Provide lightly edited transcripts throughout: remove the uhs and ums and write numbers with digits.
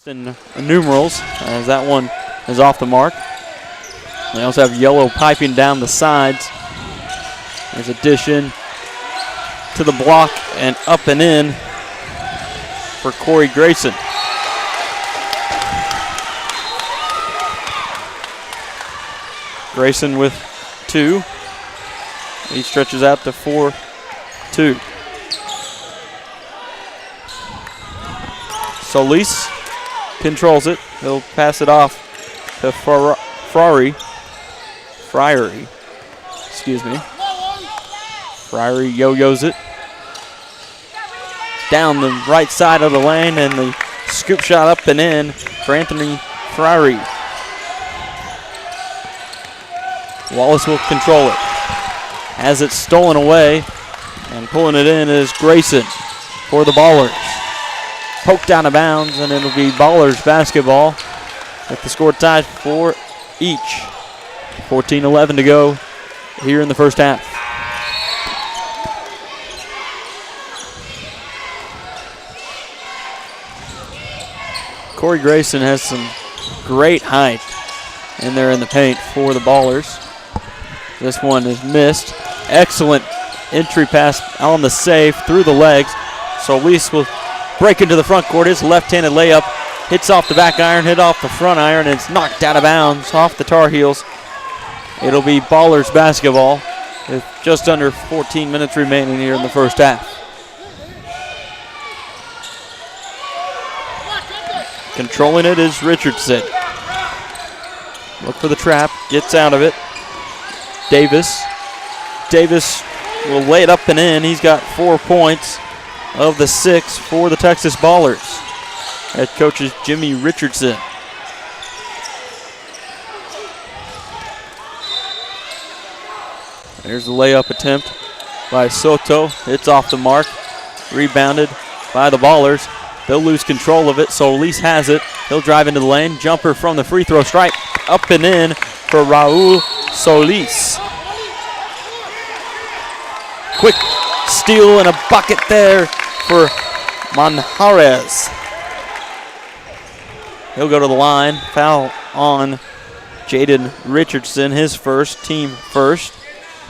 in numerals, as that one is off the mark. They also have yellow piping down the sides. There's a dish in to the block and up and in for Corey Grayson. Grayson with 2. He stretches out to 4-2. Solis controls it. He'll pass it off to Friery. Friery yo-yos it down the right side of the lane, and the scoop shot up and in for Anthony Friery. Wallace will control it. Has it stolen away, and pulling it in is Grayson for the Ballers. Poked out of bounds, and it'll be Ballers basketball with the score tied for each. 14-11 to go here in the first half. Corey Grayson has some great height in there in the paint for the Ballers. This one is missed. Excellent entry pass on the save through the legs. Solis will break into the front court. His left-handed layup hits off the back iron, hit off the front iron, and it's knocked out of bounds off the Tar Heels. It'll be Ballers basketball with just under 14 minutes remaining here in the first half. Controlling it is Richardson. Look for the trap, gets out of it. Davis will lay it up and in. He's got 4 points of the 6 for the Texas Ballers. Head coach is Jimmy Richardson. There's the layup attempt by Soto. It's off the mark. Rebounded by the Ballers. They'll lose control of it. Solis has it. He'll drive into the lane. Jumper from the free throw stripe. Up and in for Raul Solis. Quick steal and a bucket there for Manjarez. He'll go to the line. Foul on Jaden Richardson, his first, team first.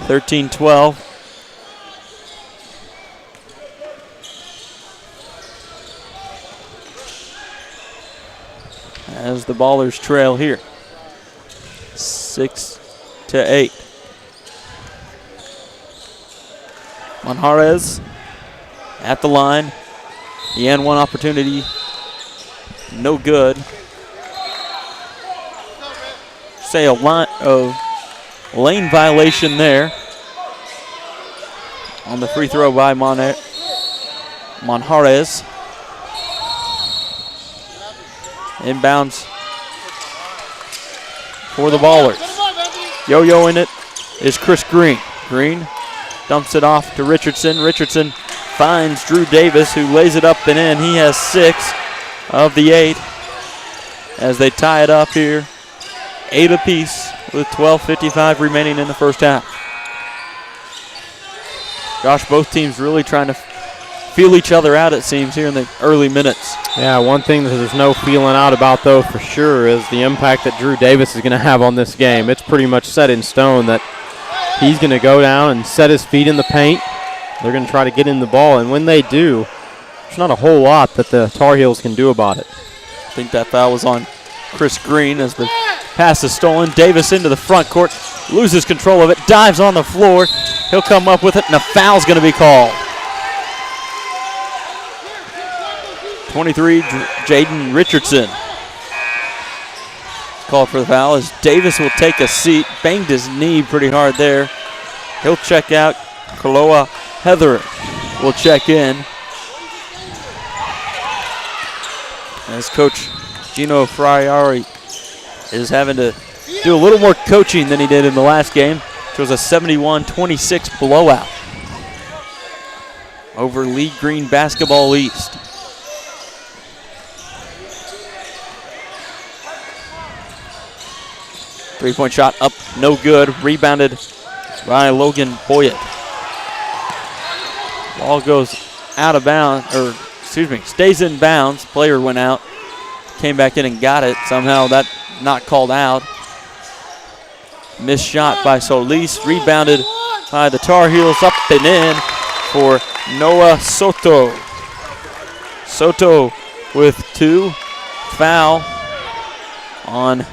13-12. As the Ballers trail here. 6-8. Manjarez at the line. He had one opportunity. No good. Say a lot of lane violation there on the free throw by Manjarez. Inbounds for the Ballers. Yo-yoing it is Chris Green. Green dumps it off to Richardson. Richardson finds Drew Davis, who lays it up and in. He has 6 of the 8 as they tie it up here. 8 apiece with 12:55 remaining in the first half. Gosh, both teams really trying to feel each other out, it seems, here in the early minutes. Yeah, one thing that there's no feeling out about, though, for sure, is the impact that Drew Davis is going to have on this game. It's pretty much set in stone that he's going to go down and set his feet in the paint. They're going to try to get in the ball, and when they do, there's not a whole lot that the Tar Heels can do about it. I think that foul was on Chris Green as the pass is stolen. Davis into the front court, loses control of it, dives on the floor. He'll come up with it, and a foul's going to be called. 23, Jaden Richardson. Called for the foul as Davis will take a seat. Banged his knee pretty hard there. He'll check out. Kaloa Heather will check in. As Coach Gino Friery is having to do a little more coaching than he did in the last game, which was a 71-26 blowout over Lee Green Basketball East. Three-point shot up, no good. Rebounded by Logan Boyett. Ball goes out of bounds, stays in bounds. Player went out. came back in and got it. Somehow that not called out. Missed shot by Solis. Rebounded by the Tar Heels, up and in for Noah Soto. Soto with 2. Foul on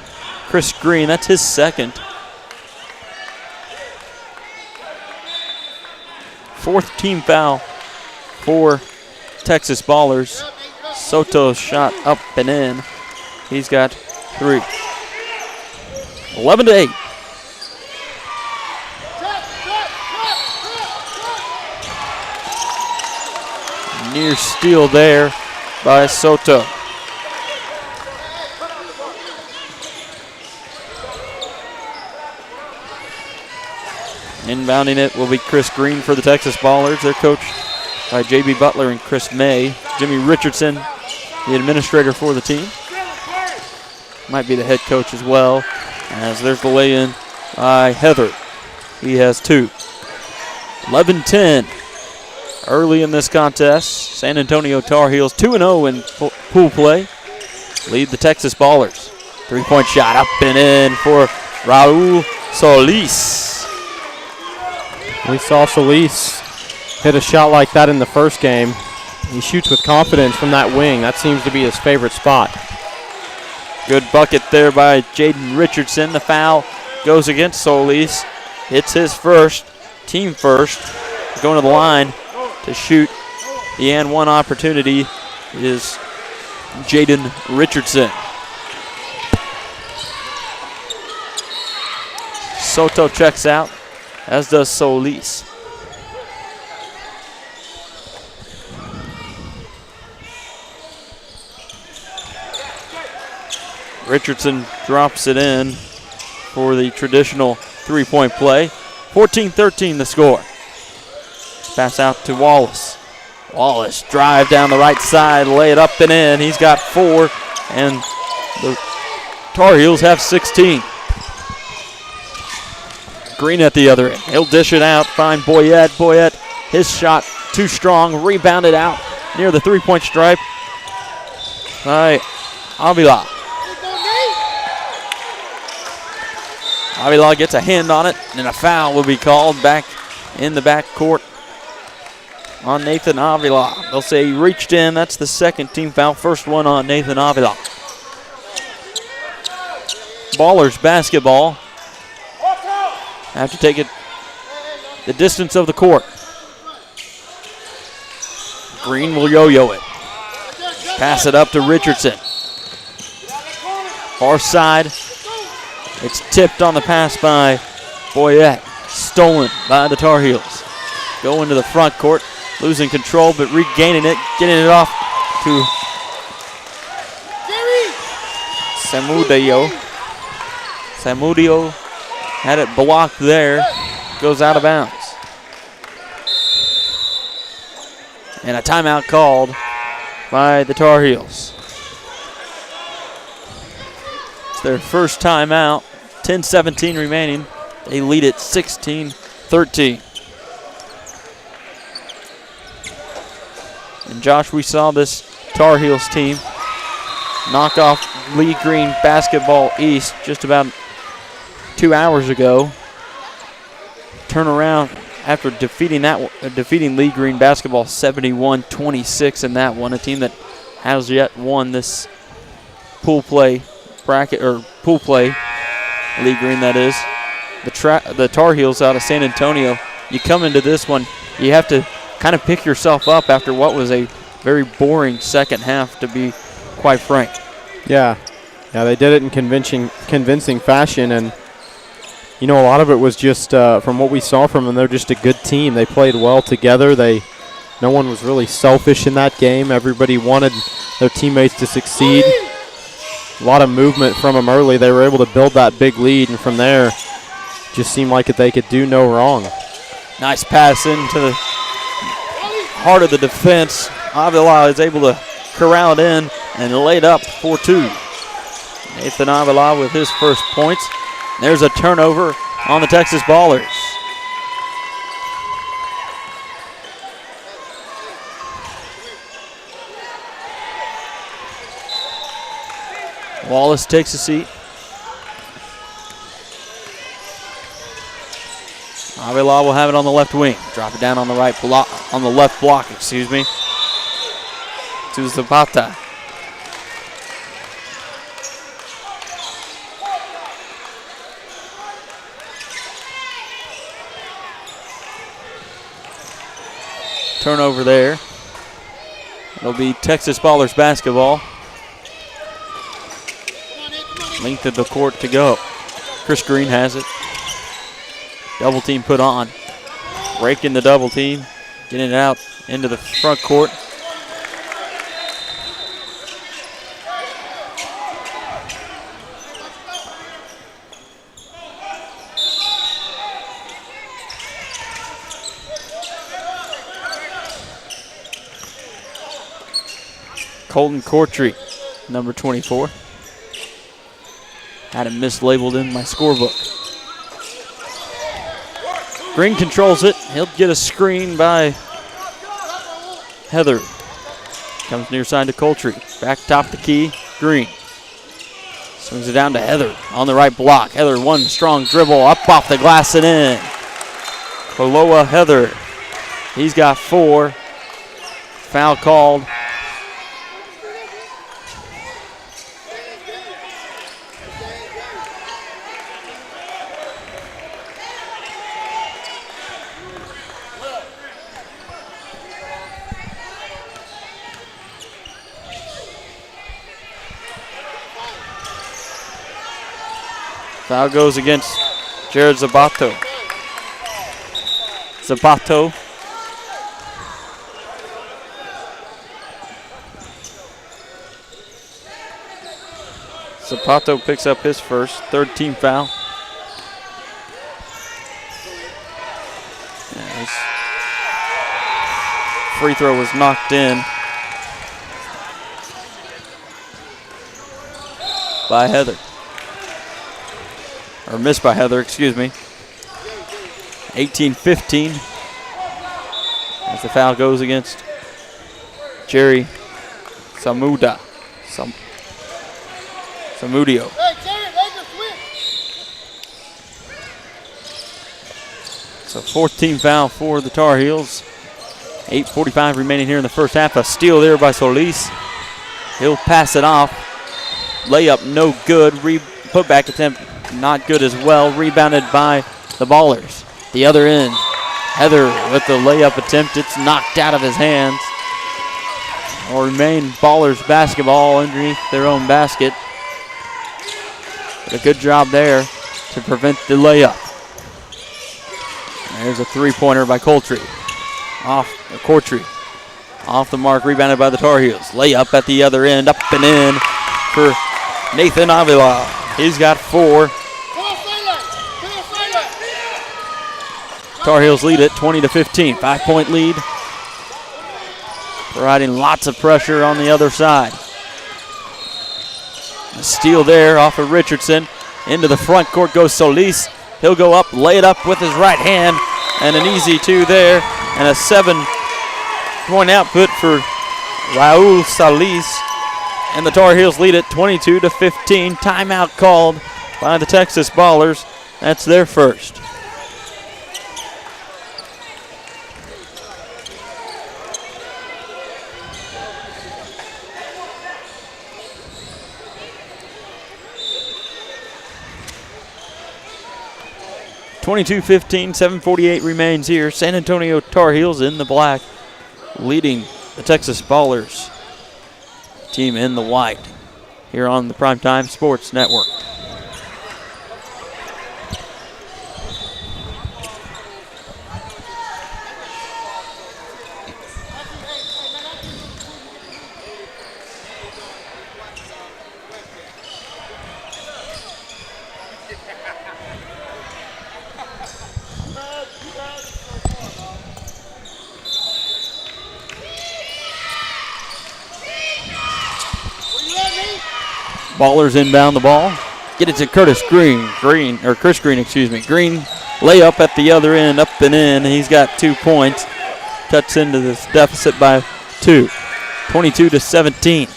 Chris Green. That's his second. 4th team foul for Texas Ballers. Soto's shot up and in. He's got 3. 11-8. Near steal there by Soto. Inbounding it will be Chris Green for the Texas Ballers. They're coached by J.B. Butler and Chris May. Jimmy Richardson, the administrator for the team. Might be the head coach as well, as there's the lay-in by Heather. He has 2. 11-10 early in this contest. San Antonio Tar Heels 2-0 in pool play. Lead the Texas Ballers. 3-point shot up and in for Raul Solis. We saw Solis hit a shot like that in the first game. He shoots with confidence from that wing. That seems to be his favorite spot. Good bucket there by Jaden Richardson. The foul goes against Solis. Hits his first, team first. Going to the line to shoot the and one opportunity is Jaden Richardson. Soto checks out, as does Solis. Richardson drops it in for the traditional 3-point play. 14-13 the score. Pass out to Wallace. Wallace drive down the right side, lay it up and in. He's got 4, and the Tar Heels have 16. Green at the other end. He'll dish it out, find Boyette. Boyette, his shot too strong, rebounded out near the 3-point stripe by Avila. Avila gets a hand on it, and a foul will be called back in the backcourt on Nathan Avila. They'll say he reached in. That's the second team foul. First one on Nathan Avila. Ballers basketball. Have to take it the distance of the court. Green will yo-yo it. Pass it up to Richardson. Far side. It's tipped on the pass by Boyette. Stolen by the Tar Heels. Go into the front court. Losing control, but regaining it. Getting it off to Samudio. Samudio had it blocked there. Goes out of bounds. And a timeout called by the Tar Heels. It's their first timeout. 10-17 remaining. They lead it 16-13. And Josh, we saw this Tar Heels team knock off Lee Green Basketball East just about 2 hours ago. Turn around after defeating Lee Green Basketball 71-26 in that one. A team that has yet won this pool play bracket, or pool play. Lee Green, that is. The Tar Heels out of San Antonio. You come into this one, you have to kind of pick yourself up after what was a very boring second half, to be quite frank. Yeah, they did it in convincing fashion, and you know, a lot of it was just from what we saw from them. They're just a good team. They played well together. No one was really selfish in that game. Everybody wanted their teammates to succeed. A lot of movement from them early. They were able to build that big lead, and from there, just seemed like they could do no wrong. Nice pass into the heart of the defense. Avila is able to corral it in and lay it up for 2. Nathan Avila with his first points. There's a turnover on the Texas Ballers. Wallace takes a seat. Avila will have it on the left wing. Drop it down on the right block, on the left block, excuse me. To Zapata. Turnover there. It'll be Texas Ballers basketball. Length of the court to go. Chris Green has it. Double team put on. Breaking the double team. Getting it out into the front court. Colton Courtry, number 24. Had it mislabeled in my scorebook. Green controls it. He'll get a screen by Heather. Comes near side to Coultry. Back top the key. Green. Swings it down to Heather on the right block. Heather, one strong dribble up off the glass and in. Koloa Heather. He's got 4. Foul called. Foul goes against Jared Zapato. Zapato. Zapato picks up his first, third team foul. Yeah, his free throw was knocked in by Heather. Or missed by Heather, excuse me. 18-15. As the foul goes against Jerry Samudio. So 14 foul for the Tar Heels. 8:45 remaining here in the first half. A steal there by Solis. He'll pass it off. Layup no good. Putback attempt not good as well. Rebounded by the Ballers. The other end. Heather with the layup attempt. It's knocked out of his hands. Will remain Ballers basketball underneath their own basket. But a good job there to prevent the layup. There's a three-pointer by Coultry. Courtry. Off the mark, rebounded by the Tar Heels. Layup at the other end, up and in for Nathan Avila. He's got 4. Tar Heels lead it 20-15. 5-point lead. Providing lots of pressure on the other side. A steal there off of Richardson. Into the front court goes Solis. He'll go up, lay it up with his right hand. And an easy 2 there. And a 7-point output for Raul Solis. And the Tar Heels lead it 22-15. Timeout called by the Texas Ballers. That's their first. (22-15), 7:48 remains here. San Antonio Tar Heels in the black, leading the Texas Ballers team in the white here on the PrimeTime Sports Network. Ballers inbound the ball. Get it to Chris Green, excuse me. Green layup at the other end, up and in. He's got 2 points. Cuts into this deficit by 2. 22-17.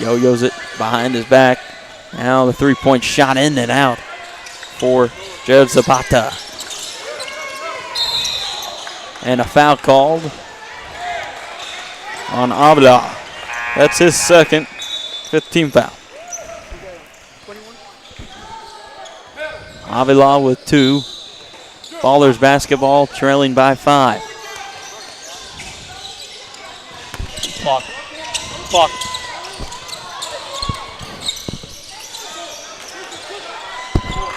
Yo-yos it behind his back. Now the three-point shot in and out for Jared Zapata. And a foul called on Avila. That's his second, 5th team foul. Avila with 2. Ballers basketball trailing by 5. Clock. Clock.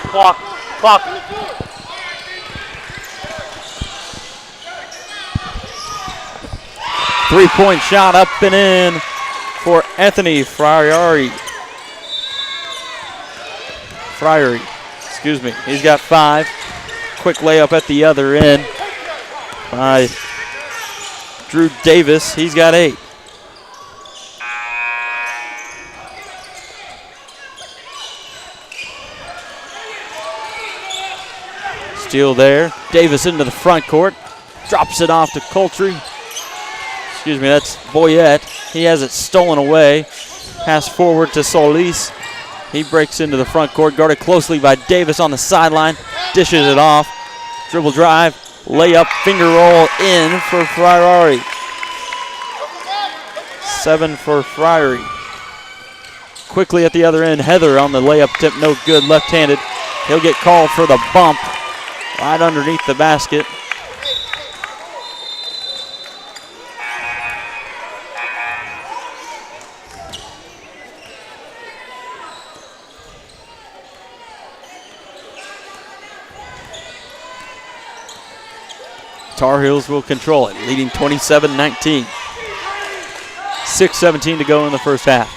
Clock. Clock. Three-point shot up and in for Anthony Friary. Excuse me. He's got 5. Quick layup at the other end by Drew Davis. He's got 8. Steal there. Davis into the front court. Drops it off to Coultry. Excuse me, that's Boyette. He has it stolen away. Pass forward to Solis. He breaks into the front court, guarded closely by Davis on the sideline. Dishes it off. Dribble drive. Layup, finger roll in for Friary. 7 for Friary. Quickly at the other end, Heather on the layup tip, no good, left-handed. He'll get called for the bump right underneath the basket. Tarheels will control it, leading 27-19. 6:17 to go in the first half.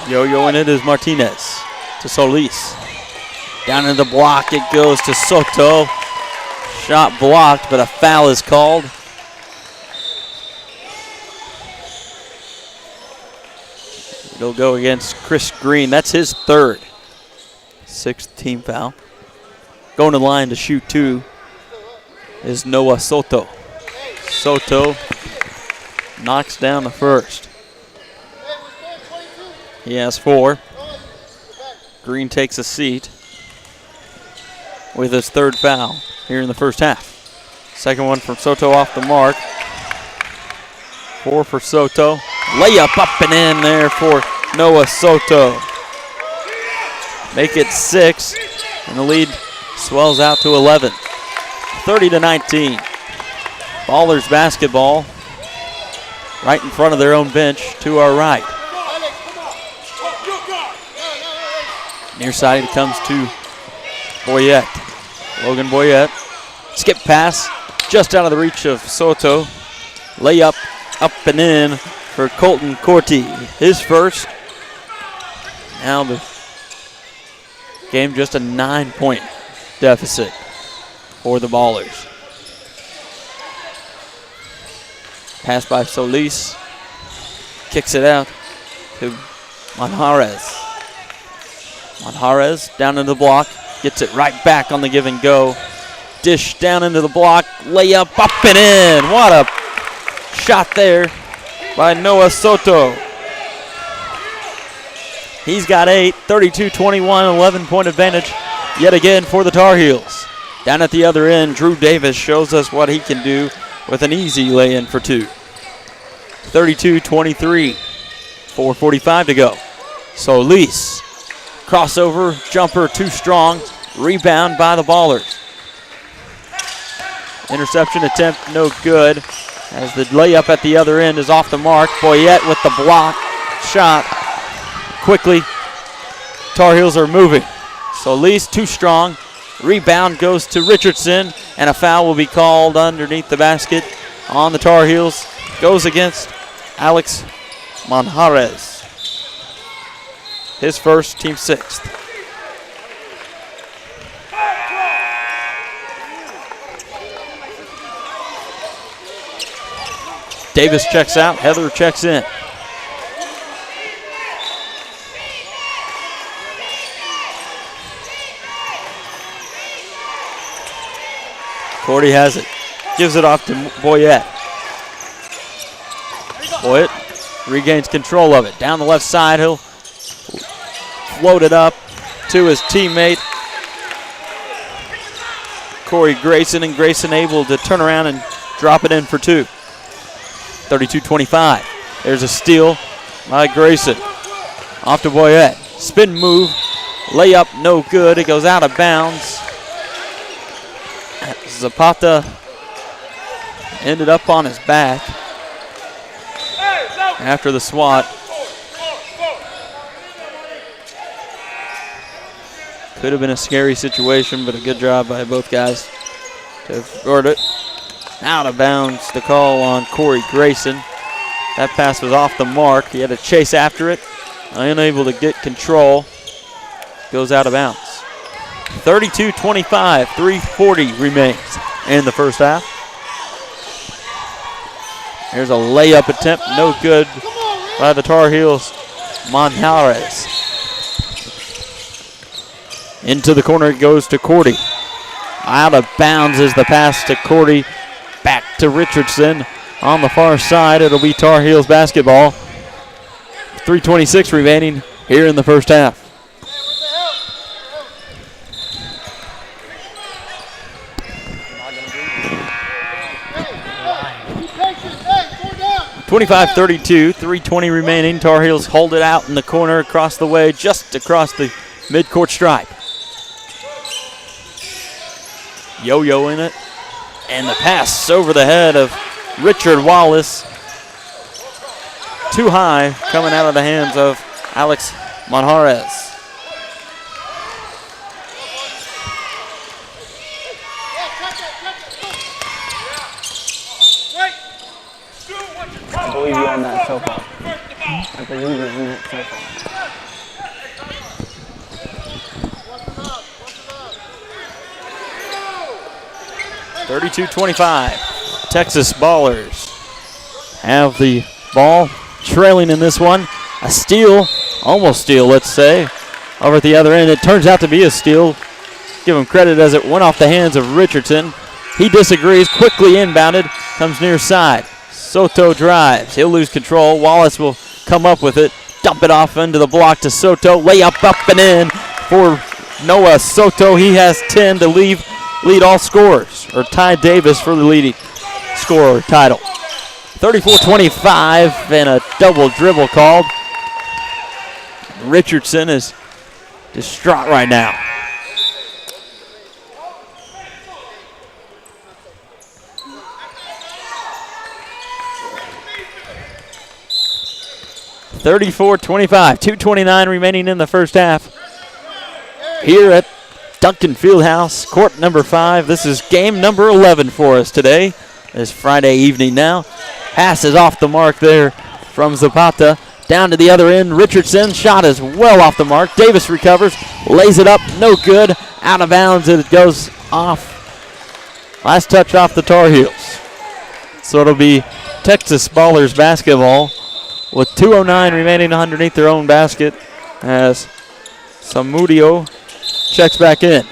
Yo-yoing it is Martinez to Solis. Down in the block, it goes to Soto. Shot blocked, but a foul is called. It'll go against Chris Green. That's his 3rd. 6th team foul. Going to the line to shoot 2 is Noah Soto. Soto knocks down the first. He has 4. Green takes a seat with his 3rd foul here in the first half. Second one from Soto off the mark. 4 for Soto. Layup up and in there for Noah Soto. Make it 6, and the lead swells out to 11. 30-19. Ballers basketball right in front of their own bench to our right. Near side it comes to Boyette. Logan Boyette. Skip pass just out of the reach of Soto. Layup up and in for Colton Corti. His first. Now the game just a 9-point deficit for the Ballers. Pass by Solis. Kicks it out to Manjarez. Manjarez down into the block. Gets it right back on the give and go. Dish down into the block. Layup up and in. What a shot there by Noah Soto. He's got 8, 32-21, 11-point advantage yet again for the Tar Heels. Down at the other end, Drew Davis shows us what he can do with an easy lay-in for 2. 32-23, 4:45 to go. Solis, crossover, jumper too strong, rebound by the Ballers. Interception attempt no good as the layup at the other end is off the mark. Boyette with the block shot. Quickly, Tar Heels are moving. Solis too strong. Rebound goes to Richardson, and a foul will be called underneath the basket on the Tar Heels. Goes against Alex Manjarez. His first, team 6th. Davis checks out, Heather checks in. Cordy has it. Gives it off to Boyette. Boyette regains control of it. Down the left side, he'll float it up to his teammate, Corey Grayson, and Grayson able to turn around and drop it in for two. 32-25. There's a steal by Grayson. Off to Boyette. Spin move. Layup no good. It goes out of bounds. Zapata ended up on his back after the swat. Could have been a scary situation, but a good job by both guys to avert it. Out of bounds, the call on Corey Grayson. That pass was off the mark. He had to chase after it. Unable to get control. Goes out of bounds. 32-25, 3:40 remains in the first half. Here's a layup attempt, no good by the Tar Heels. Manjarez. Into the corner it goes to Cordy. Out of bounds is the pass to Cordy. Back to Richardson on the far side. It'll be Tar Heels basketball. 3:26 remaining here in the first half. 25-32, 3:20 remaining. Tar Heels hold it out in the corner across the way, just across the midcourt stripe. Yo-yo in it. And the pass over the head of Richard Wallace. Too high, coming out of the hands of Alex Manjarez. I believe you're on that cell phone. I believe you're on that cell phone. (32-25). Texas Ballers have the ball, trailing in this one. A steal, almost steal, let's say, over at the other end. It turns out to be a steal. Give him credit as it went off the hands of Richardson. He disagrees, quickly inbounded, comes near side. Soto drives. He'll lose control. Wallace will come up with it. Dump it off into the block to Soto. Layup up and in for Noah Soto. He has 10 to lead all scorers, or Ty Davis for the leading scorer title. 34-25 and a double dribble called. Richardson is distraught right now. (34-25), 2:29 remaining in the first half. Here at Duncanville Fieldhouse, court number 5. This is game number 11 for us today. It's Friday evening now. Pass is off the mark there from Zapata. Down to the other end, Richardson. Shot is well off the mark. Davis recovers, lays it up, no good. Out of bounds, it goes off. Last touch off the Tar Heels. So it'll be Texas Ballers basketball with 2:09 remaining underneath their own basket as Samudio checks back in.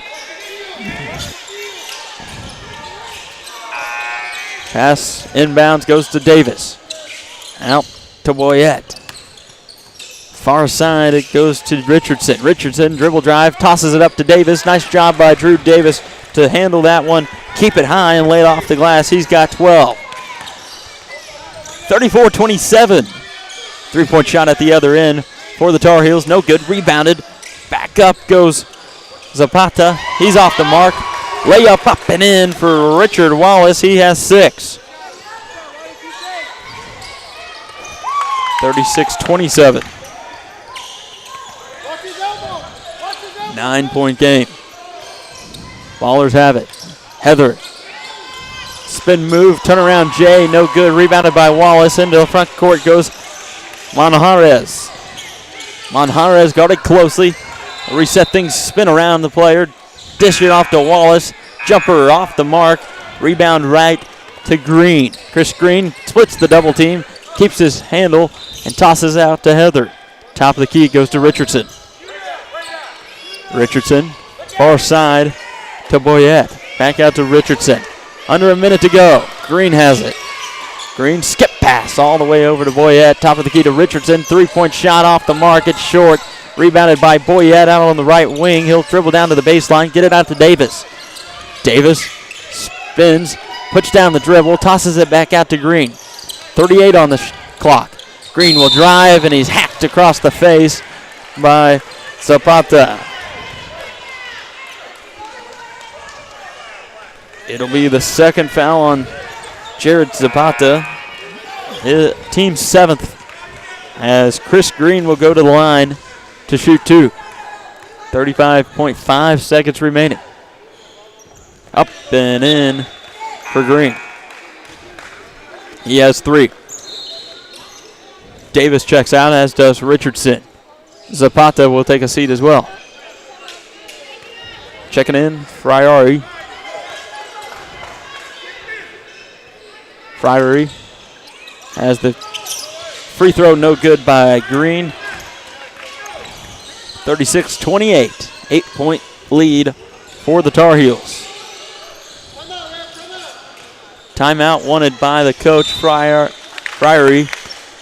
Pass inbounds goes to Davis. Out to Boyette. Far side it goes to Richardson. Richardson dribble drive, tosses it up to Davis. Nice job by Drew Davis to handle that one, keep it high and lay it off the glass. He's got 12. 34-27. Three-point shot at the other end for the Tar Heels. No good. Rebounded. Back up goes Zapata. He's off the mark. Layup up and in for Richard Wallace. He has 6. 36-27. 9-point game. Ballers have it. Heather. Spin move. Turn around Jay. No good. Rebounded by Wallace. Into the front court goes Manjarez. Manjarez guarded closely. Reset things, spin around the player. Dish it off to Wallace. Jumper off the mark. Rebound right to Green. Chris Green splits the double team. Keeps his handle and tosses out to Heather. Top of the key goes to Richardson. Richardson, far side to Boyette. Back out to Richardson. Under a minute to go. Green has it. Green skip pass all the way over to Boyette. Top of the key to Richardson. 3-point shot off the mark. It's short. Rebounded by Boyette out on the right wing. He'll dribble down to the baseline. Get it out to Davis. Davis spins. Puts down the dribble. Tosses it back out to Green. 38 on the clock. Green will drive, and he's hacked across the face by Zapata. It'll be the second foul on Jared Zapata, his team's 7th, as Chris Green will go to the line to shoot 2. 35.5 seconds remaining. Up and in for Green. He has 3. Davis checks out, as does Richardson. Zapata will take a seat as well. Checking in, Friari. Friary has the free throw, no good by Green. 36-28, 8-point lead for the Tar Heels. Timeout wanted by the coach. Friary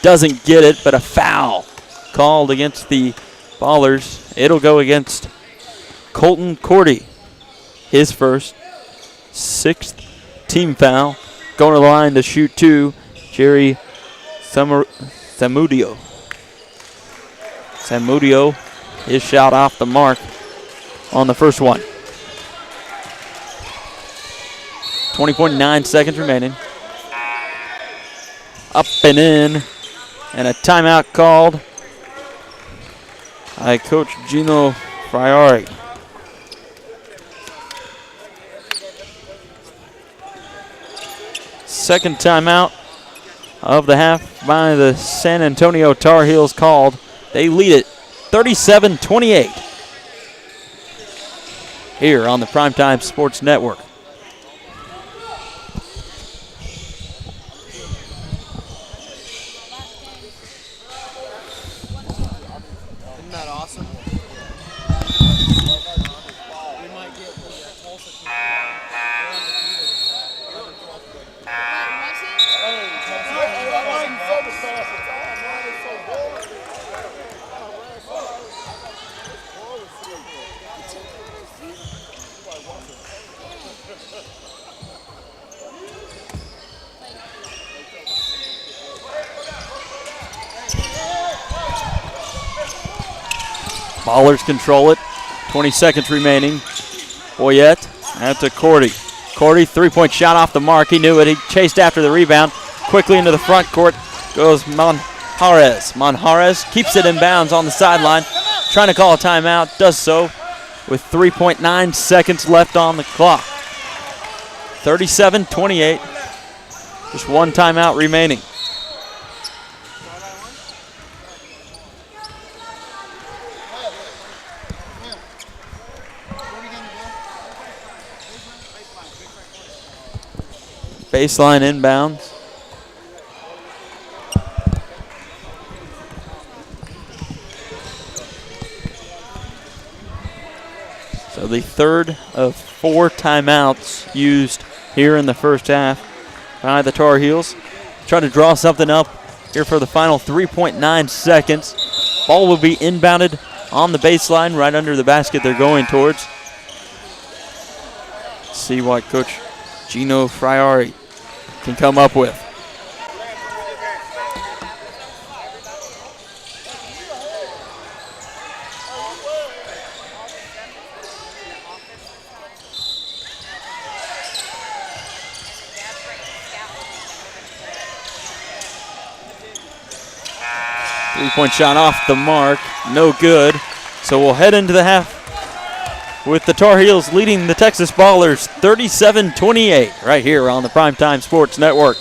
doesn't get it, but a foul called against the Ballers. It'll go against Colton Cordy, his first, 6th team foul. Going to the line to shoot 2, Jerry Samudio. Samudio, his shot off the mark on the first one. 20.9 seconds remaining. Up and in, and a timeout called by Coach Gino Friari. Second timeout of the half by the San Antonio Tar Heels called. They lead it 37-28 here on the Primetime Sports Network. Isn't that awesome? Ballers control it. 20 seconds remaining. Boyette out to Cordy. Cordy, 3-point shot off the mark. He knew it. He chased after the rebound. Quickly into the front court goes Monjarez. Monjarez keeps it in bounds on the sideline. Trying to call a timeout. Does so with 3.9 seconds left on the clock. 37-28. Just one timeout remaining. Baseline inbounds. So the third of 4 timeouts used here in the first half by the Tar Heels. Trying to draw something up here for the final 3.9 seconds. Ball will be inbounded on the baseline right under the basket they're going towards. See what Coach Gino Friari can come up with. Three-point shot off the mark, no good. So we'll head into the half with the Tar Heels leading the Texas Ballers 37-28 right here on the Primetime Sports Network.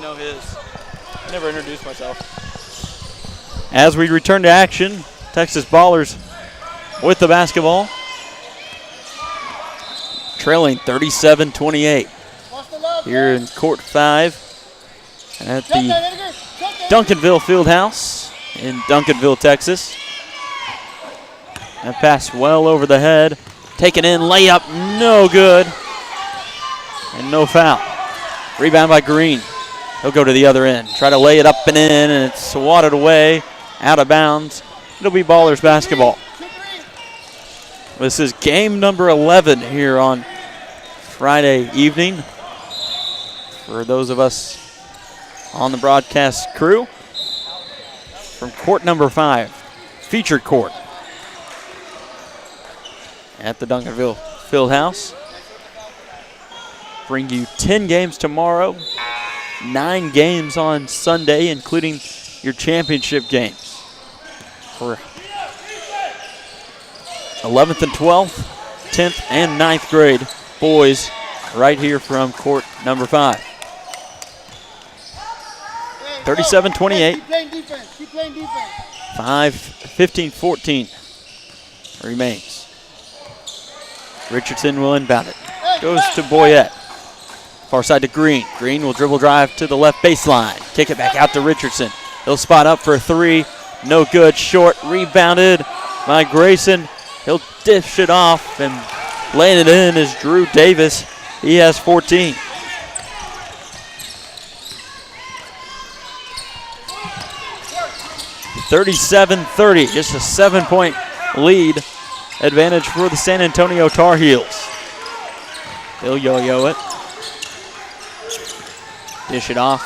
know his. I never introduced myself. As we return to action, Texas Ballers with the basketball. Trailing 37-28 here in court 5 at the Duncanville Fieldhouse in Duncanville, Texas. That pass well over the head. Taken in, layup, no good. And no foul. Rebound by Green. He'll go to the other end. Try to lay it up and in, and it's swatted away, out of bounds. It'll be Ballers basketball. This is game number 11 here on Friday evening. For those of us on the broadcast crew, from court number 5, featured court at the Duncanville Fieldhouse. Bring you 10 games tomorrow, 9 games on Sunday, including your championship games for 11th and 12th, 10th and 9th grade boys right here from court number 5. 37-28. Keep playing defense. Keep playing defense. 15-14 remains. Richardson will inbound it. Goes to Boyette. Far side to Green. Green will dribble drive to the left baseline. Kick it back out to Richardson. He'll spot up for a 3. No good. Short. Rebounded by Grayson. He'll dish it off, and laying it in is Drew Davis. He has 14. (37-30), just a 7-point lead advantage for the San Antonio Tar Heels. They'll yo-yo it. Dish it off.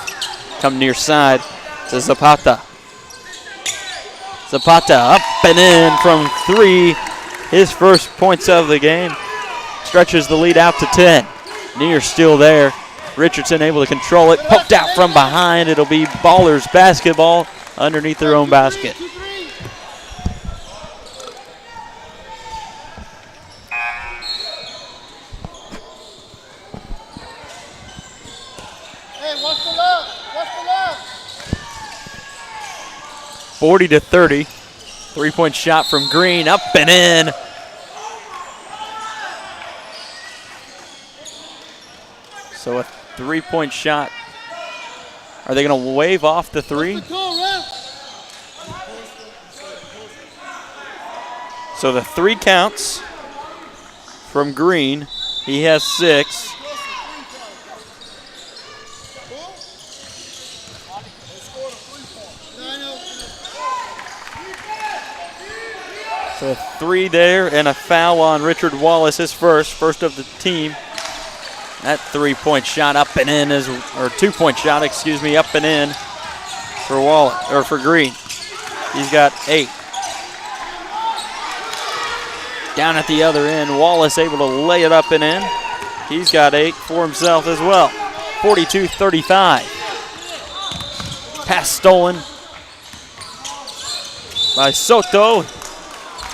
Come near side to Zapata. Zapata up and in from 3. His first points of the game. Stretches the lead out to 10. Near still there. Richardson able to control it. Poked out from behind. It'll be Ballers basketball underneath their own basket. Hey, what's the love? What's the love? 40-30. 3-point shot from Green, up and in. So a 3-point shot. Are they going to wave off the 3? So the 3 counts from Green. He has 6. So a 3 there and a foul on Richard Wallace, his first of the team. That 3-point shot up and in is, or 2-point shot, excuse me, up and in for Wallace, or for Green. He's got 8. Down at the other end, Wallace able to lay it up and in. He's got 8 for himself as well. 42-35. Pass stolen by Soto.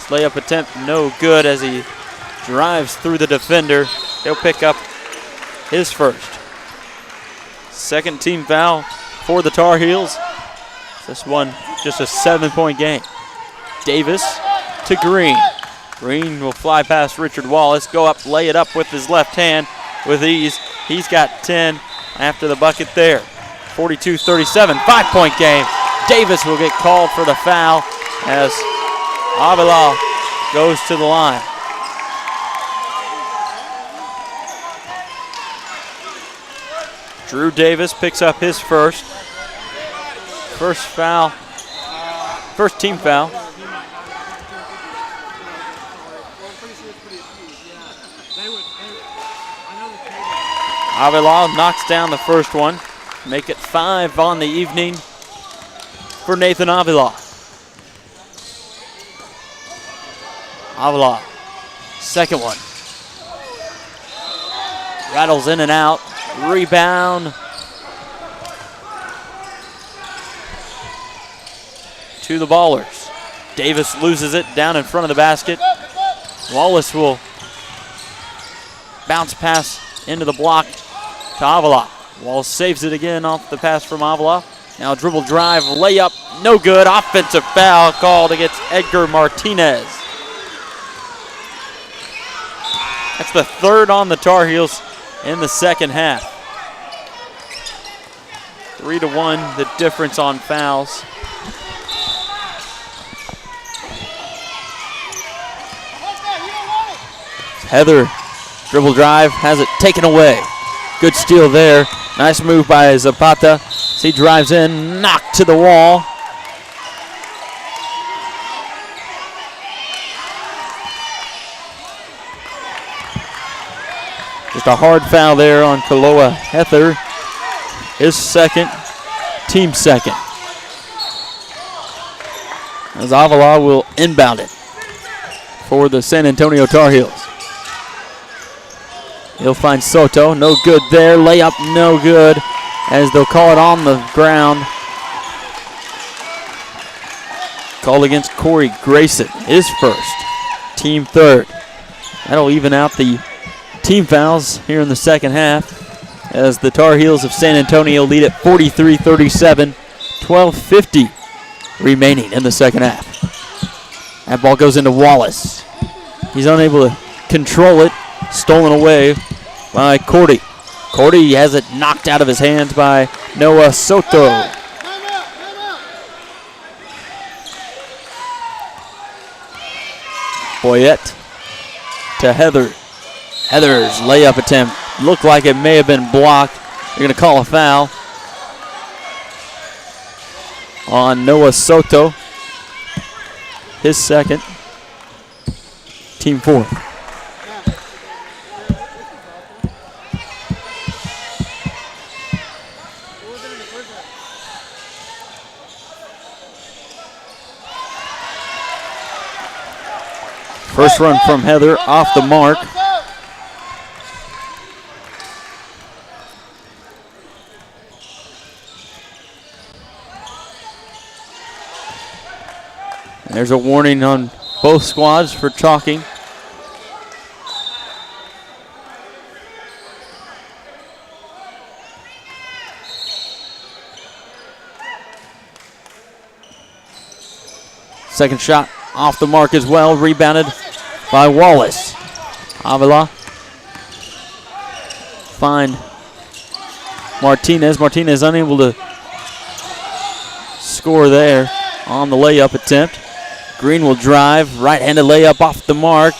Layup attempt no good as he drives through the defender. He'll pick up his first. Second team foul for the Tar Heels. This one just a 7-point game. Davis to Green. Green will fly past Richard Wallace, go up, lay it up with his left hand with ease. He's got 10 after the bucket there. 42-37, 5-point game. Davis will get called for the foul as Avila goes to the line. Drew Davis picks up his first foul, first team foul. Avila knocks down the first one. Make it 5 on the evening for Nathan Avila. Avila, second one. Rattles in and out. Rebound to the Ballers. Davis loses it down in front of the basket. Wallace will bounce pass into the block to Avila. Wall saves it again off the pass from Avila. Now dribble drive, layup, no good. Offensive foul called against Edgar Martinez. That's the third on the Tar Heels in the second half. 3-1, the difference on fouls. Heather, dribble drive, has it taken away. Good steal there. Nice move by Zapata. He drives in, knocked to the wall. Just a hard foul there on Kaloa Heather. His second, team second. As Avila will inbound it for the San Antonio Tar Heels. He'll find Soto, no good there. Layup, no good, as they'll call it on the ground. Called against Corey Grayson, his first, team third. That'll even out the team fouls here in the second half, as the Tar Heels of San Antonio lead at 43-37, 12:50 remaining in the second half. That ball goes into Wallace. He's unable to control it, stolen away by Cordy. Cordy has it knocked out of his hands by Noah Soto. Boyette to Heather. Heather's layup attempt looked like it may have been blocked. They're going to call a foul on Noah Soto. His second, team fourth. First run from Heather off the mark. And there's a warning on both squads for chalking. Second shot off the mark as well, rebounded by Wallace. Avila find Martinez. Martinez unable to score there on the layup attempt. Green will drive, right-handed layup off the mark,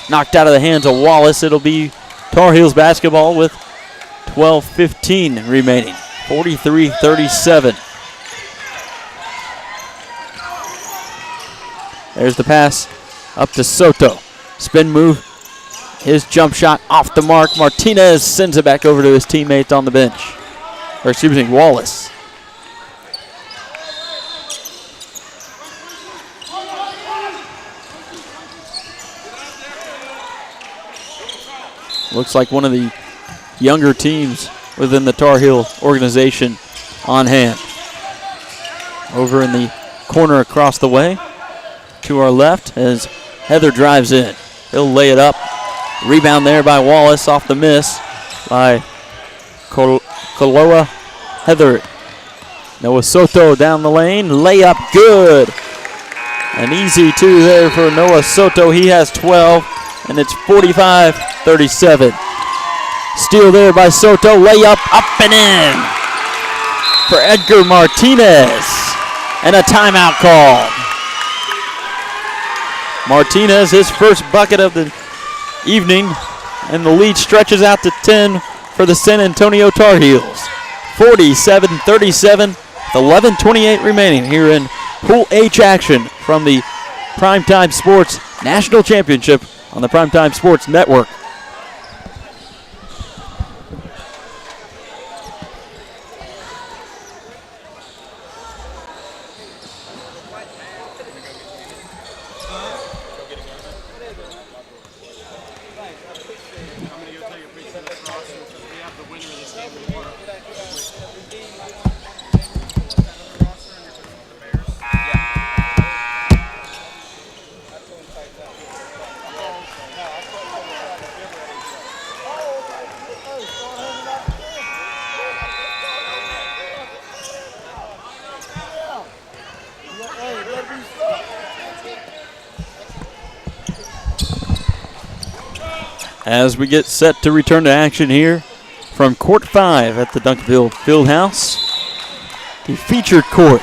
knocked out of the hands of Wallace. It'll be Tar Heels basketball with 12:15 remaining, 43-37. There's the pass up to Soto. Spin move. His jump shot off the mark. Martinez sends it back over to his teammates on the bench. Or excuse me, Wallace. Looks like one of the younger teams within the Tar Heel organization on hand. Over in the corner across the way to our left as Heather drives in. He'll lay it up. Rebound there by Wallace off the miss by Kaloa Heather. Noah Soto down the lane. Layup good. An easy two there for Noah Soto. He has 12, and it's 45-37. Steal there by Soto. Layup up and in for Edgar Martinez. And a timeout call. Martinez, his first bucket of the evening, and the lead stretches out to 10 for the San Antonio Tar Heels. 47-37, with 11:28 remaining here in Pool H action from the PrimeTime Sports National Championship on the PrimeTime Sports Network. as we get set to return to action here from Court 5 at the Duncanville Fieldhouse, the featured court.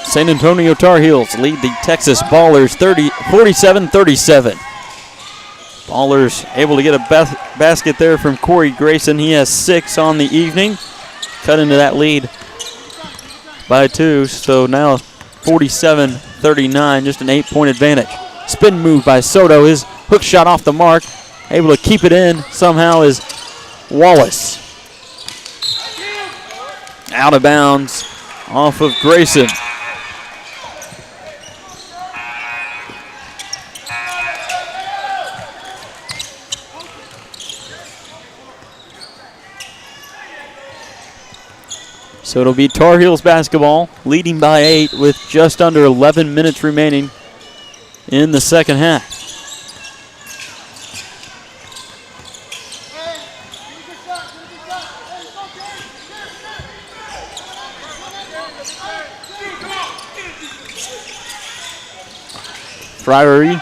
San Antonio Tarheels lead the Texas Ballers 47-37. Ballers able to get a basket there from Corey Grayson. He has 6 on the evening. Cut into that lead by 2, so now 47-39, just an 8-point advantage. Spin move by Soto. His hook shot off the mark. Able to keep it in somehow is Wallace. Out of bounds off of Grayson. So it'll be Tar Heels basketball, leading by 8 with just under 11 minutes remaining in the second half. Friary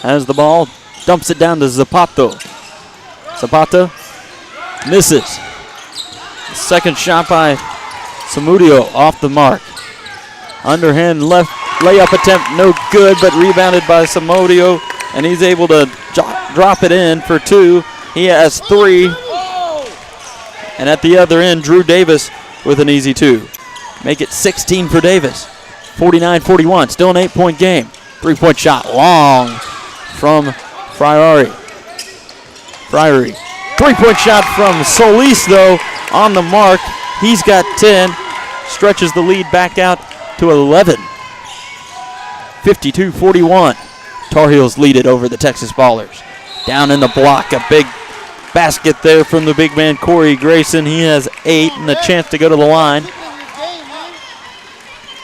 has the ball, dumps it down to Zapata. Zapata misses. Second shot by Samudio off the mark. Underhand left layup attempt, no good, but rebounded by Samudio, and he's able to drop it in for 2. He has 3. And at the other end, Drew Davis with an easy 2. Make it 16 for Davis. 49-41, still an 8-point game. 3-point shot, long from Friary. 3-point shot from Solis, though, on the mark. He's got 10, stretches the lead back out to 11. 52-41. Tar Heels lead it over the Texas Ballers. Down in the block, a big basket there from the big man Corey Grayson. He has 8 and a chance to go to the line.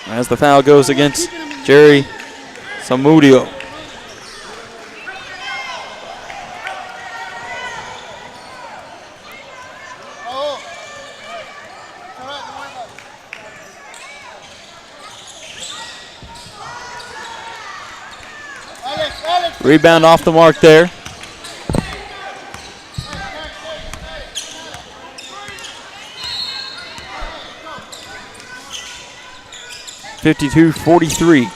As the foul goes against Jerry Samudio. Rebound off the mark there. (52-43).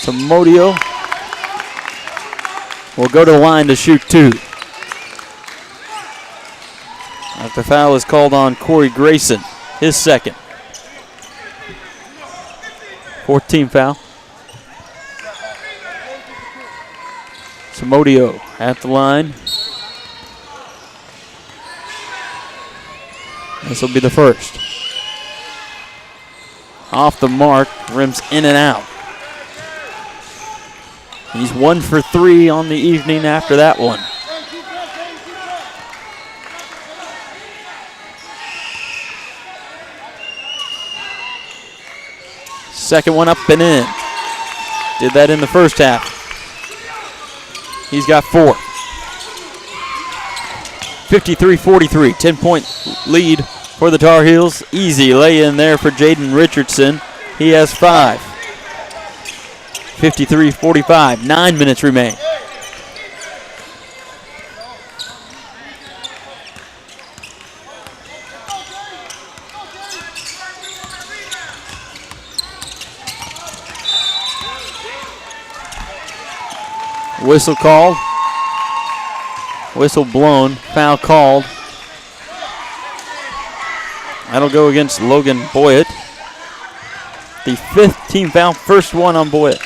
Samudio will go to the line to shoot 2. The foul is called on Corey Grayson, his second. 14th foul. Samudio at the line. This will be the first. Off the mark, rims in and out. He's 1 for 3 on the evening after that one. Second one up and in. Did that in the first half. He's got 4. 53-43, 10-point lead for the Tar Heels. Easy lay in there for Jaden Richardson. He has 5. 53-45, 9 minutes remain. Whistle called. Whistle blown. Foul called. That'll go against Logan Boyett. The 5th team foul, first one on Boyett.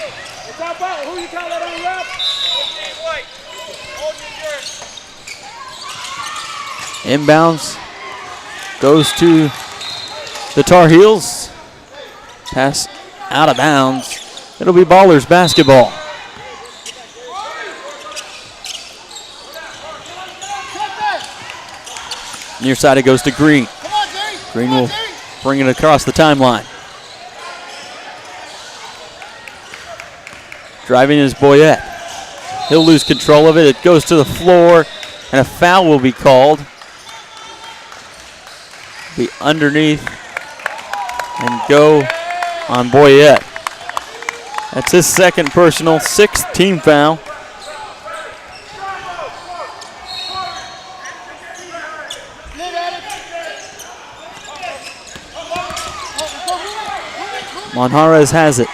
Inbounds goes to the Tar Heels. Pass out of bounds. It'll be Ballers basketball. Near side it goes to Green. Green will bring it across the timeline. Driving is Boyett. He'll lose control of it. It goes to the floor, and a foul will be called. Be underneath and go on Boyette. That's his second personal, 6th team foul. Monjarez has it.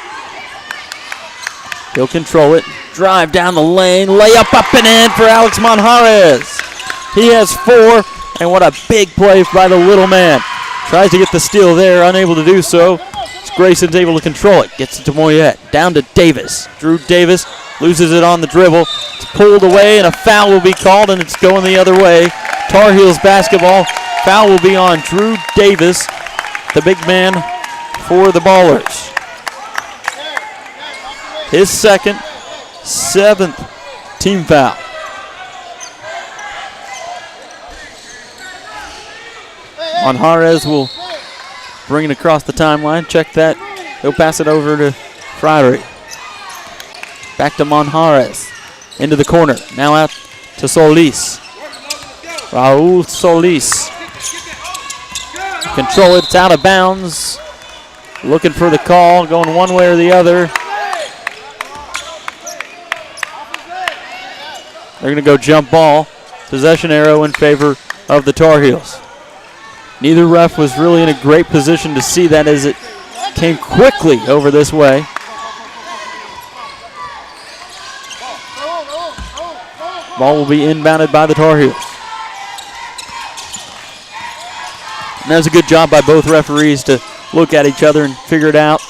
He'll control it. Drive down the lane. Layup up and in for Alex Monjarez. He has 4, and what a big play by the little man. Tries to get the steal there, unable to do so. Grayson's able to control it. Gets it to Moyette. Down to Davis. Drew Davis loses it on the dribble. It's pulled away, and a foul will be called, and it's going the other way. Tarheels basketball. Foul will be on Drew Davis, the big man for the Ballers. His second, 7th team foul. Monjarez will bring it across the timeline. Check that. He'll pass it over to Friary. Back to Monjarez. Into the corner. Now out to Solis. Raul Solis. Control it. It's out of bounds. Looking for the call. Going one way or the other. They're going to go jump ball. Possession arrow in favor of the Tar Heels. Neither ref was really in a great position to see that as it came quickly over this way. Ball will be inbounded by the Tar Heels. And that was a good job by both referees to look at each other and figure it out.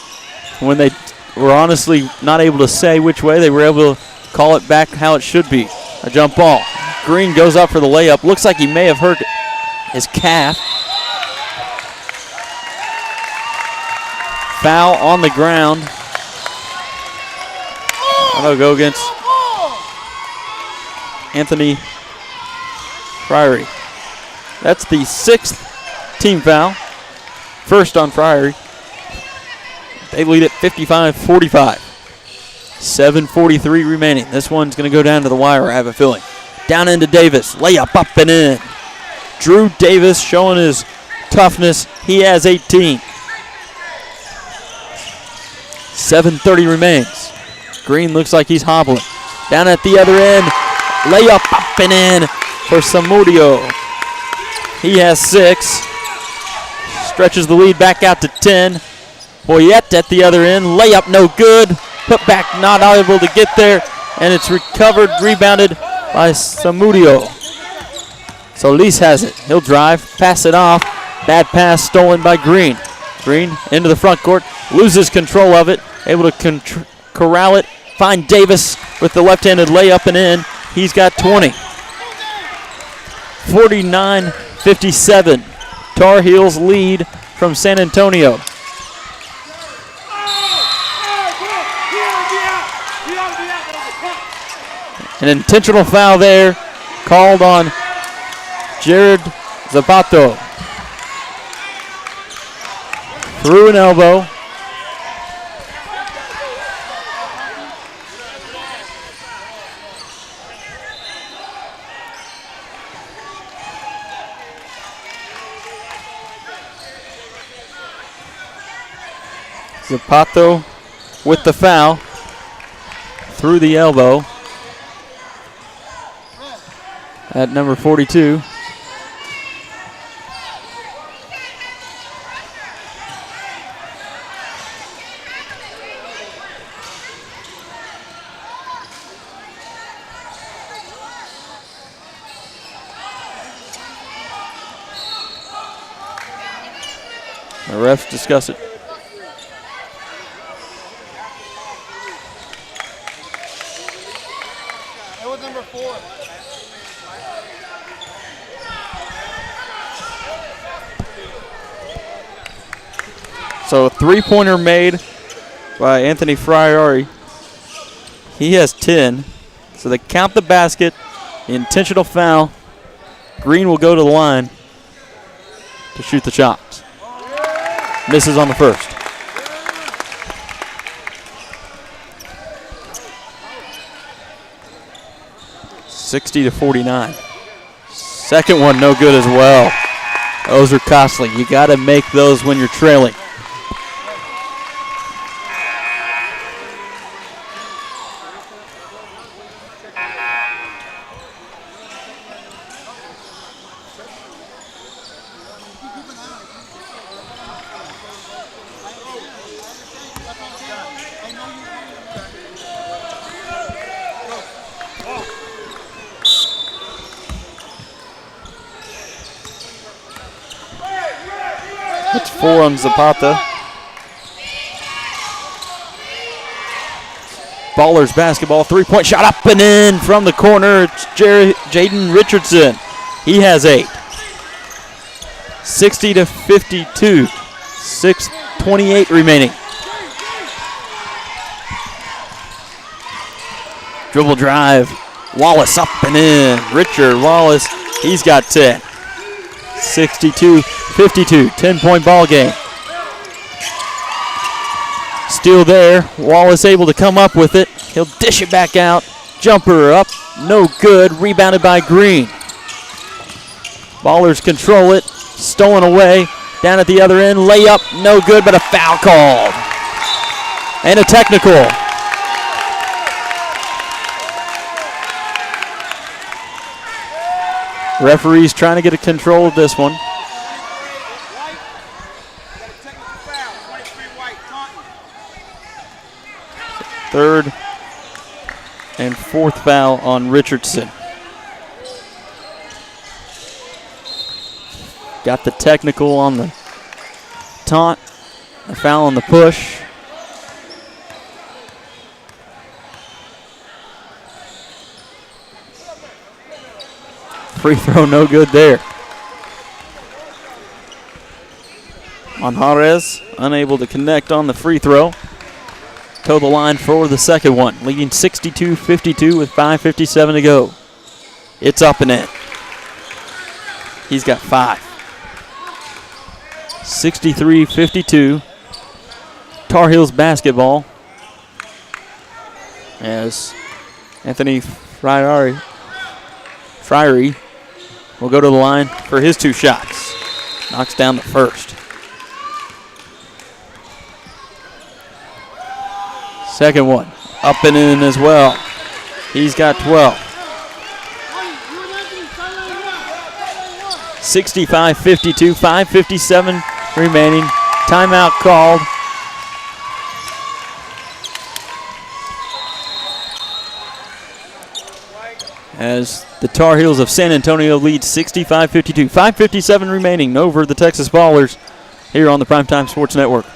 When they were honestly not able to say which way, they were able to call it back how it should be. A jump ball. Green goes up for the layup. Looks like he may have hurt his calf. Foul on the ground. That'll go against Anthony Friary. That's the 6th team foul. First on Friary. They lead at 55-45. 7:43 remaining. This one's going to go down to the wire, I have a feeling. Down into Davis. Layup up and in. Drew Davis showing his toughness. He has 18. 7:30 remains. Green looks like he's hobbling. Down at the other end. Layup up and in for Samudio. He has 6. Stretches the lead back out to 10. Boyette at the other end. Layup no good. Put back not able to get there. And it's recovered, rebounded by Samudio. Solis has it. He'll drive, pass it off. Bad pass stolen by Green. Green into the front court. Loses control of it. Able to corral it. Find Davis with the left-handed layup and in. He's got 20. 49-57. Tar Heels lead from San Antonio. An intentional foul there called on Jared Zapato. Through an elbow. Zapato with the foul. Through the elbow. At number 42. The refs discuss it. That was number 4. So a three-pointer made by Anthony Friary. He has 10. So they count the basket. Intentional foul. Green will go to the line to shoot the shots. Misses on the first. (60-49). Second one no good as well. Those are costly. You got to make those when you're trailing. That's 4 on Zapata. Ballers basketball, 3-point shot up and in from the corner. It's Jaden Richardson. He has 8. 60-52. 6:28 remaining. Dribble drive. Wallace up and in. Richard Wallace, he's got 10. 62-52, 10-point ball game. Steal there. Wallace able to come up with it. He'll dish it back out. Jumper up, no good. Rebounded by Green. Ballers control it. Stolen away. Down at the other end. Layup, no good, but a foul called. And a technical. Referee's trying to get a control of this one. Third and 4th foul on Richardson. Got the technical on the taunt, a foul on the push. Free throw no good there. Manjarez unable to connect on the free throw. Toe the line for the second one, leading 62-52 with 5:57 to go. It's up and in. He's got 5. 63-52. Tarheels basketball as Anthony Friery will go to the line for his 2 shots. Knocks down the first. Second one, up and in as well. He's got 12. 65-52, 5:57 remaining. Timeout called. As the Tar Heels of San Antonio lead 65-52. 5:57 remaining over the Texas Ballers here on the Primetime Sports Network.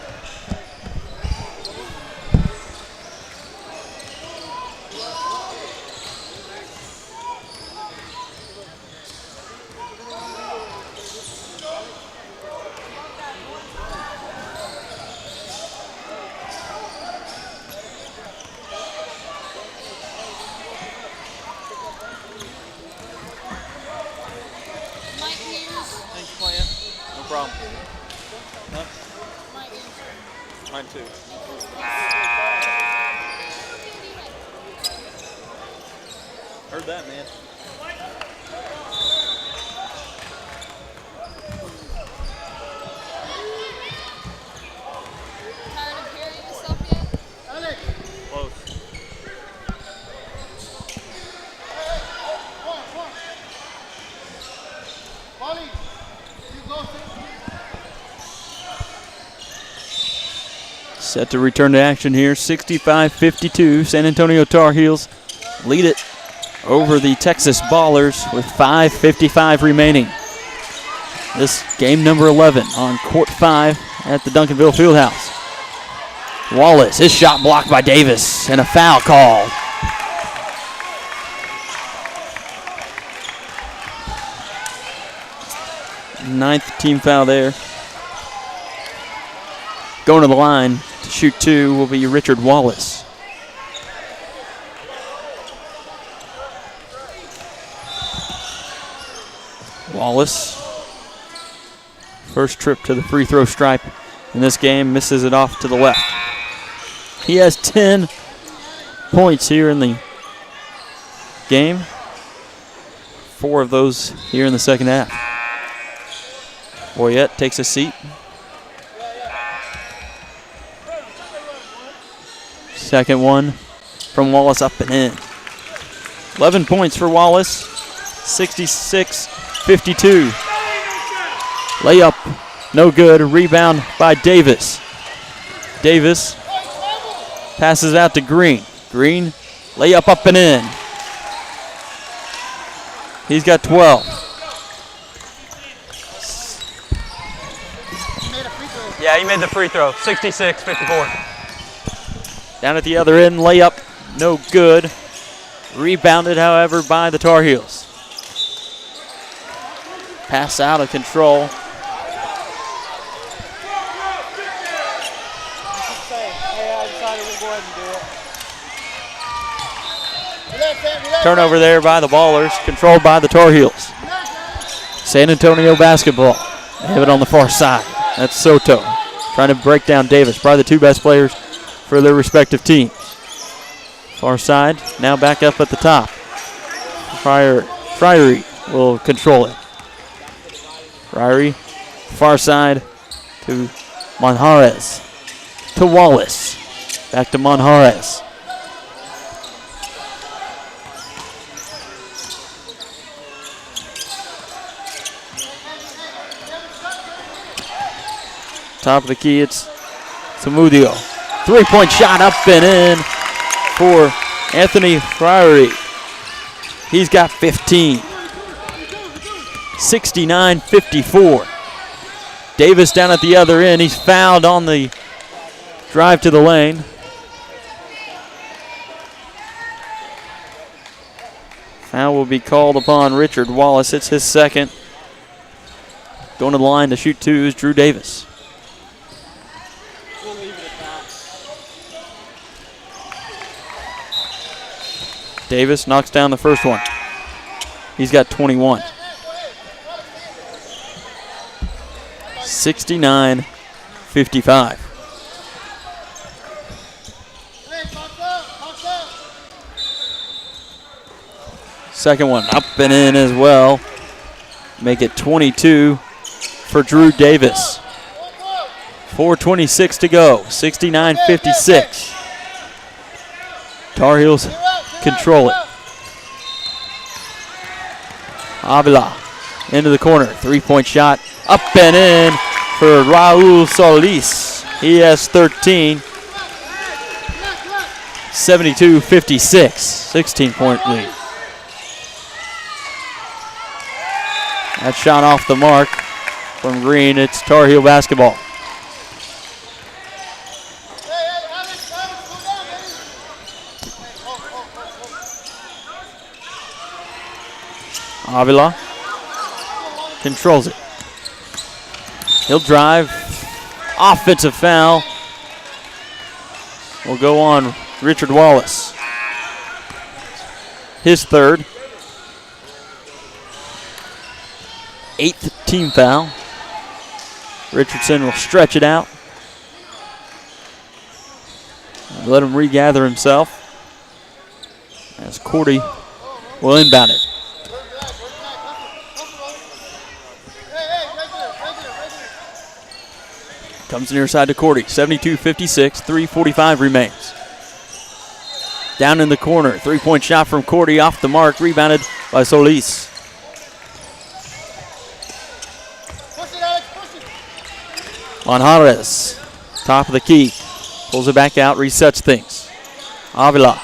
Set to return to action here, 65-52. San Antonio Tar Heels lead it over the Texas Ballers with 5:55 remaining. This game number 11 on court 5 at the Duncanville Fieldhouse. Wallace, his shot blocked by Davis, and a foul called. Ninth team foul there. Going to the line to shoot 2 will be Richard Wallace. Wallace, first trip to the free throw stripe in this game, misses it off to the left. He has 10 points here in the game. 4 of those here in the second half. Boyette takes a seat. Second one from Wallace, up and in. 11 points for Wallace, 66-52. Layup, no good. Rebound by Davis. Davis passes out to Green. Green, layup up and in. He's got 12. Yeah, he made the free throw. 66-54. Down at the other end, layup, no good. Rebounded, however, by the Tar Heels. Pass out of control. Turnover there by the Ballers, controlled by the Tar Heels. San Antonio basketball. They have it on the far side. That's Soto trying to break down Davis. Probably the two best players for their respective teams. Far side, now back up at the top. Priory will control it. Priory, far side to Monjarez. To Wallace. Back to Monjarez. Top of the key, it's Samudio. Three-point shot up and in for Anthony Priory. He's got 15. 69-54. Davis down at the other end. He's fouled on the drive to the lane. Foul will be called upon Richard Wallace. It's his second. Going to the line to shoot two is Drew Davis. Davis knocks down the first one. He's got 21. 69-55. Second one up and in as well. Make it 22 for Drew Davis. 4:26 to go. 69-56. Tar Heels control it. Avila into the corner. Three-point shot up and in for Raul Solis. He has 13. 72-56. 16-point lead. That shot off the mark from Green. It's Tar Heel basketball. Avila controls it. He'll drive. Offensive foul will go on Richard Wallace. His third. 8th team foul. Richardson will stretch it out. Let him regather himself as Cordy will inbound it. Comes near side to Cordy. 72-56. 3:45 remains. Down in the corner. Three-point shot from Cordy off the mark. Rebounded by Solis. Monjarez, top of the key. Pulls it back out, resets things. Avila.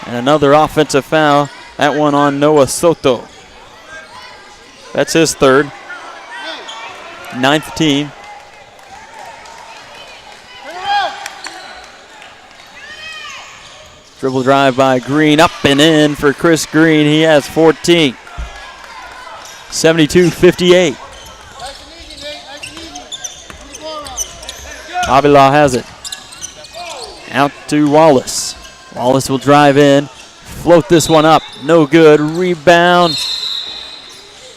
And another offensive foul. That one on Noah Soto. That's his third. 9th team. Dribble drive by Green. Up and in for Chris Green. He has 14. 72-58. Avila has it. Out to Wallace. Wallace will drive in. Float this one up. No good. Rebound.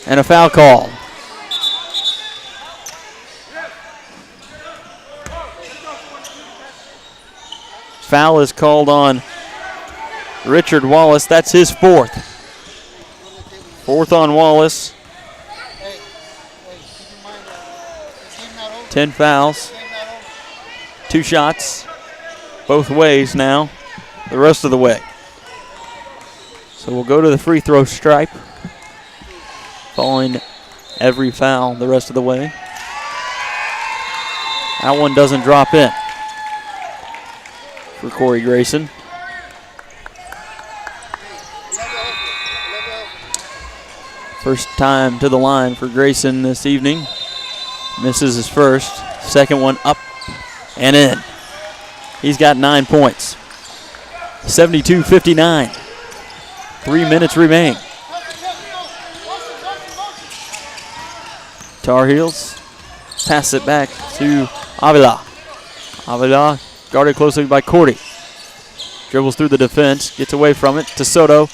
And a foul call. Foul is called on Richard Wallace. That's his fourth. Fourth on Wallace. 10 fouls. 2 shots both ways now, the rest of the way. So we'll go to the free throw stripe, following every foul the rest of the way. That one doesn't drop in for Corey Grayson. First time to the line for Grayson this evening. Misses his first. Second one up and in. He's got 9 points. 72-59. 3 minutes remain. Tarheels pass it back to Avila. Avila guarded closely by Cordy. Dribbles through the defense, gets away from it to Soto.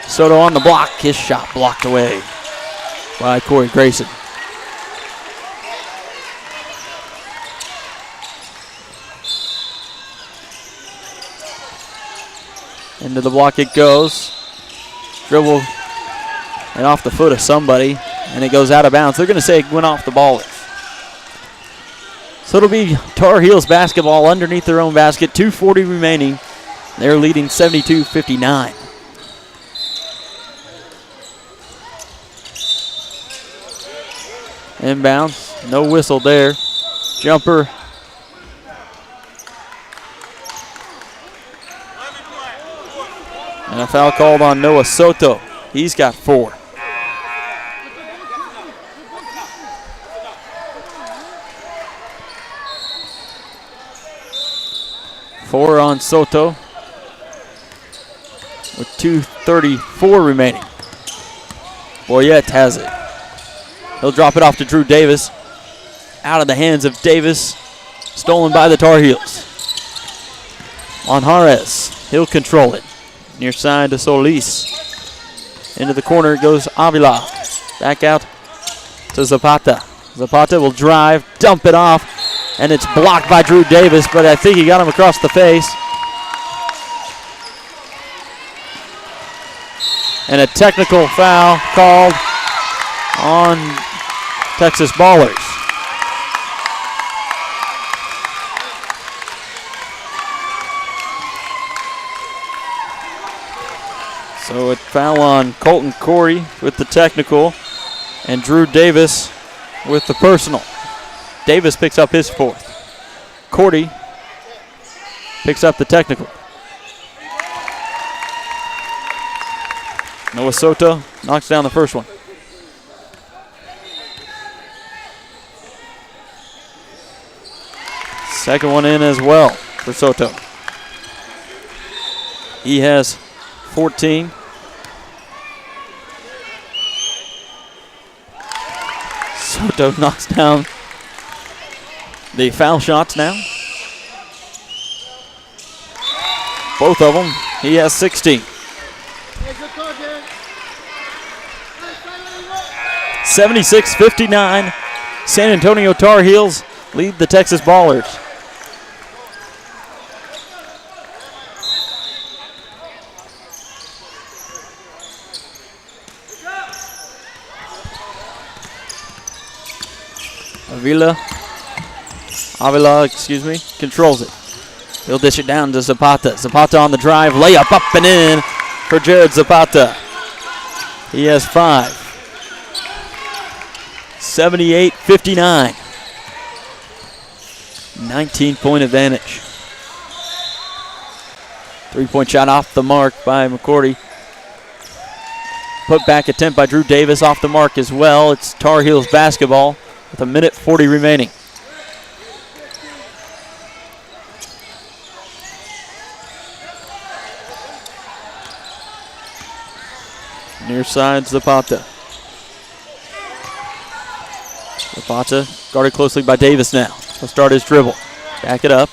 Soto on the block. His shot blocked away by Corey Grayson. Into the block it goes. Dribble and off the foot of somebody, and it goes out of bounds. They're going to say it went off the ballers. So it'll be Tar Heels basketball underneath their own basket. 2:40 remaining. They're leading 72-59. Inbounds, no whistle there. Jumper. And a foul called on Noah Soto. He's got 4. Four on Soto with 2:34 remaining. Boyette has it. He'll drop it off to Drew Davis. Out of the hands of Davis. Stolen by the Tar Heels. On Juarez. He'll control it. Near side to Solis. Into the corner goes Avila. Back out to Zapata. Zapata will drive, dump it off, and it's blocked by Drew Davis, but I think he got him across the face. And a technical foul called on Texas Ballers. So it foul on Colton Corey with the technical and Drew Davis with the personal. Davis picks up his 4th. Cordy picks up the technical. Noah Soto knocks down the first one. Second one in as well for Soto. He has 14. Soto knocks down the foul shots now. Both of them. He has 16. 76-59. San Antonio Tar Heels lead the Texas Ballers. Avila, controls it. He'll dish it down to Zapata. Zapata on the drive, layup up and in for Jared Zapata. He has 5. 78-59. 19-point advantage. 3-point shot off the mark by McCourty. Put back attempt by Drew Davis off the mark as well. It's Tar Heels basketball with 1:40 remaining. Near side Zapata. Zapata guarded closely by Davis now. He'll start his dribble. Back it up.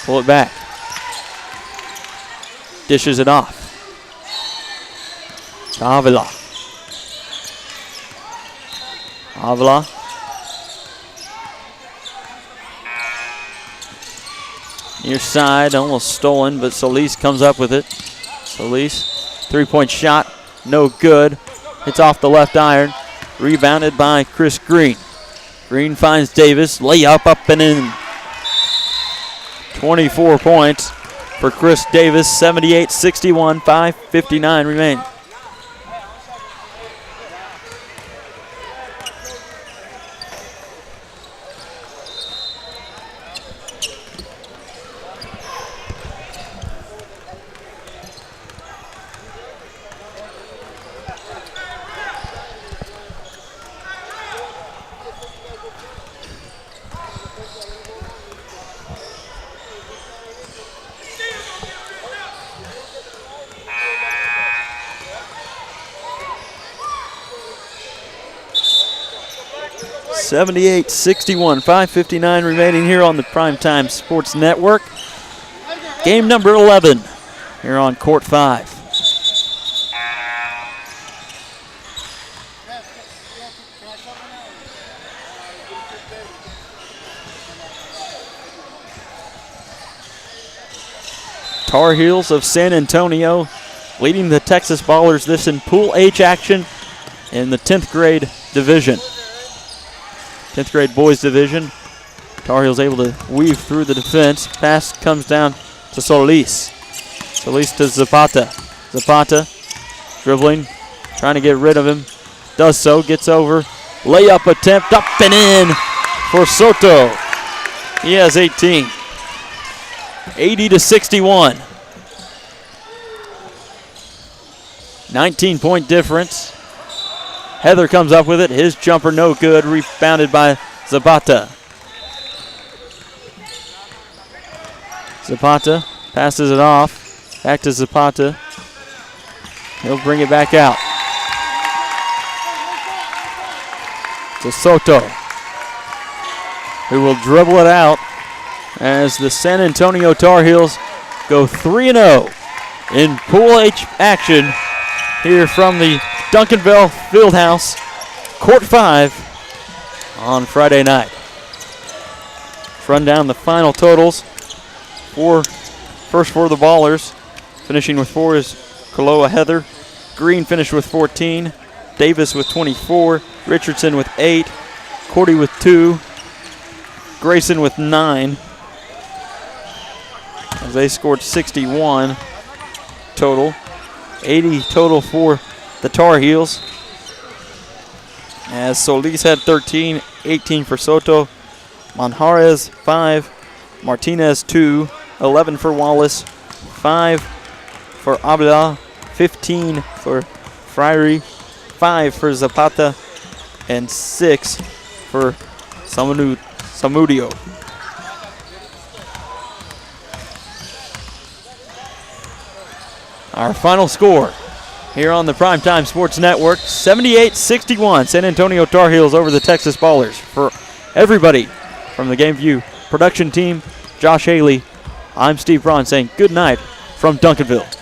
Pull it back. Dishes it off. Avila. Avila. Near side, almost stolen, but Solis comes up with it. Solis, 3-point shot, no good. It's off the left iron. Rebounded by Chris Green. Green finds Davis. Layup up and in. 24 points for Chris Davis. 78-61. 5:59 remain. (78-61). 5:59 remaining here on the Primetime Sports Network. Game number 11 here on Court 5. Tarheels of San Antonio leading the Texas Ballers, this in Pool H action in the 10th grade division. 10th grade boys division. Tarheels able to weave through the defense. Pass comes down to Solis. Solis to Zapata. Zapata dribbling, trying to get rid of him. Does so, gets over. Layup attempt up and in for Soto. He has 18. 80-61. 19-point difference. Heather comes up with it. His jumper no good. Rebounded by Zapata. Zapata passes it off. Back to Zapata. He'll bring it back out. To Soto, who will dribble it out as the San Antonio Tar Heels go 3-0 in Pool H action here from the Duncanville Fieldhouse, Court 5 on Friday night. Let's run down the final totals. First for the Ballers, finishing with 4 is Kaloa Heather. Green finished with 14. Davis with 24. Richardson with 8. Cordy with 2. Grayson with 9. As they scored 61 total. 80 total for the Tar Heels. As Solis had 13, 18 for Soto. Manjarez 5. Martinez 2. 11 for Wallace. 5 for Abdallah. 15 for Friary. 5 for Zapata. And 6 for Samudio. Our final score here on the Primetime Sports Network, 78-61. San Antonio Tar Heels over the Texas Ballers. For everybody from the Game View production team, Josh Haley, I'm Steve Braun saying good night from Duncanville.